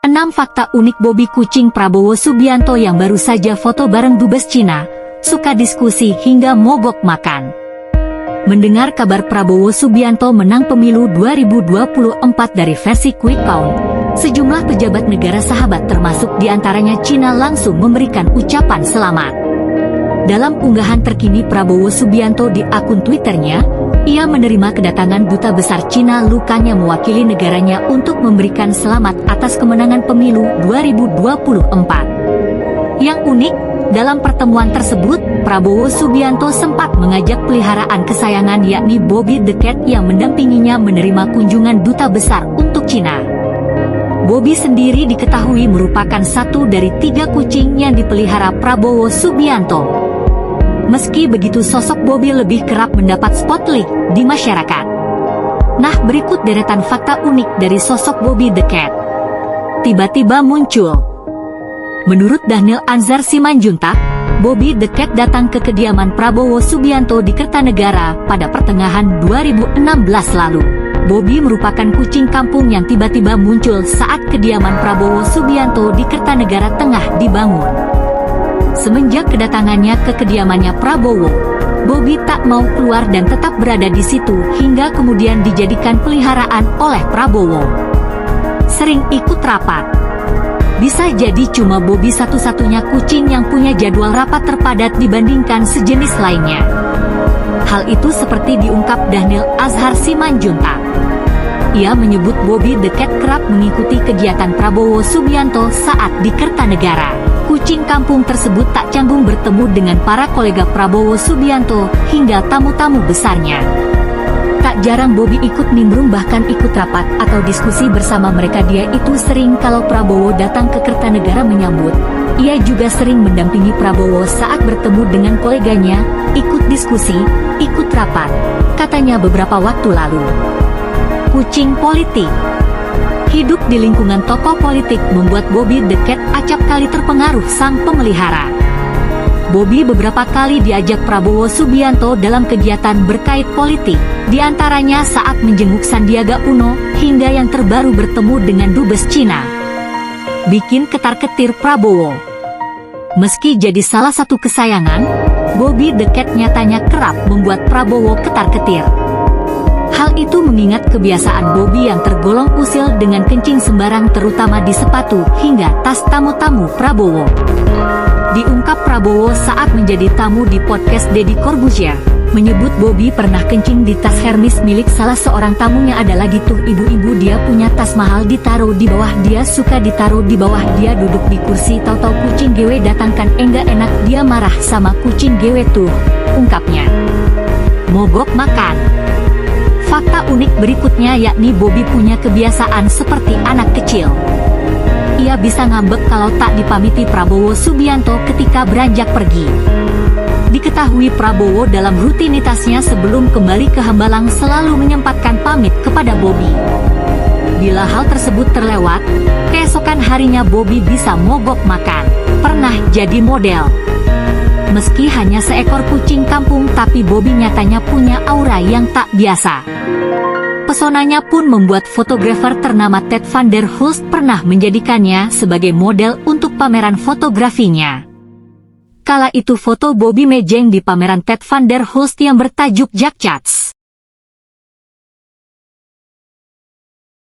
6 fakta unik Bobi kucing Prabowo Subianto yang baru saja foto bareng dubes Cina, suka diskusi hingga mogok makan. Mendengar kabar Prabowo Subianto menang pemilu 2024 dari versi Quick Count, sejumlah pejabat negara sahabat termasuk diantaranya Cina langsung memberikan ucapan selamat. Dalam unggahan terkini Prabowo Subianto di akun Twitternya, ia menerima kedatangan Duta Besar Cina Lu Kang yang mewakili negaranya untuk memberikan selamat atas kemenangan pemilu 2024. Yang unik, dalam pertemuan tersebut, Prabowo Subianto sempat mengajak peliharaan kesayangan yakni Bobby the Cat yang mendampinginya menerima kunjungan Duta Besar untuk Cina. Bobby sendiri diketahui merupakan satu dari 3 kucing yang dipelihara Prabowo Subianto. Meski begitu, sosok Bobby lebih kerap mendapat spotlight di masyarakat. Nah, berikut deretan fakta unik dari sosok Bobby the Cat. Tiba-tiba muncul. Menurut Dhanil Anzar Simanjuntak, Bobby the Cat datang ke kediaman Prabowo Subianto di Kertanegara pada pertengahan 2016 lalu. Bobby merupakan kucing kampung yang tiba-tiba muncul saat kediaman Prabowo Subianto di Kertanegara tengah dibangun. Semenjak kedatangannya ke kediamannya Prabowo, Bobby tak mau keluar dan tetap berada di situ hingga kemudian dijadikan peliharaan oleh Prabowo. Sering ikut rapat. Bisa jadi cuma Bobby satu-satunya kucing yang punya jadwal rapat terpadat dibandingkan sejenis lainnya. Hal itu seperti diungkap Dhanil Azhar Simanjuntak. Ia menyebut Bobby the Cat kerap mengikuti kegiatan Prabowo Subianto saat di Kertanegara. Kucing kampung tersebut tak canggung bertemu dengan para kolega Prabowo Subianto hingga tamu-tamu besarnya. Tak jarang Bobby ikut nimbrung bahkan ikut rapat atau diskusi bersama mereka. Dia itu sering kalau Prabowo datang ke Kertanegara menyambut. Ia juga sering mendampingi Prabowo saat bertemu dengan koleganya, ikut diskusi, ikut rapat, katanya beberapa waktu lalu. Kucing politik. Hidup di lingkungan tokoh politik membuat Bobby the Cat acap kali terpengaruh sang pemelihara. Bobby beberapa kali diajak Prabowo Subianto dalam kegiatan berkait politik, diantaranya saat menjenguk Sandiaga Uno, hingga yang terbaru bertemu dengan dubes Cina. Bikin ketar-ketir Prabowo. Meski jadi salah satu kesayangan, Bobby the Cat nyatanya kerap membuat Prabowo ketar-ketir. Hal itu mengingat kebiasaan Bobby yang tergolong usil dengan kencing sembarang terutama di sepatu hingga tas tamu-tamu Prabowo. Diungkap Prabowo saat menjadi tamu di podcast Deddy Corbuzier, menyebut Bobby pernah kencing di tas Hermes milik salah seorang tamunya. Ada lagi tuh ibu-ibu dia punya tas mahal ditaruh di bawah, dia suka ditaruh di bawah, dia duduk di kursi tahu-tahu kucing gewe datangkan enggak enak dia marah sama kucing gewe tuh, ungkapnya. Mogok makan. Fakta unik berikutnya yakni Bobby punya kebiasaan seperti anak kecil. Ia bisa ngambek kalau tak dipamiti Prabowo Subianto ketika beranjak pergi. Diketahui Prabowo dalam rutinitasnya sebelum kembali ke Hambalang selalu menyempatkan pamit kepada Bobby. Bila hal tersebut terlewat, keesokan harinya Bobby bisa mogok makan. Pernah jadi model. Meski hanya seekor kucing kampung, tapi Bobby nyatanya punya aura yang tak biasa. Pesonanya pun membuat fotografer ternama Ted Van der Hulst pernah menjadikannya sebagai model untuk pameran fotografinya. Kala itu foto Bobby mejeng di pameran Ted Van der Hulst yang bertajuk Jack Chats.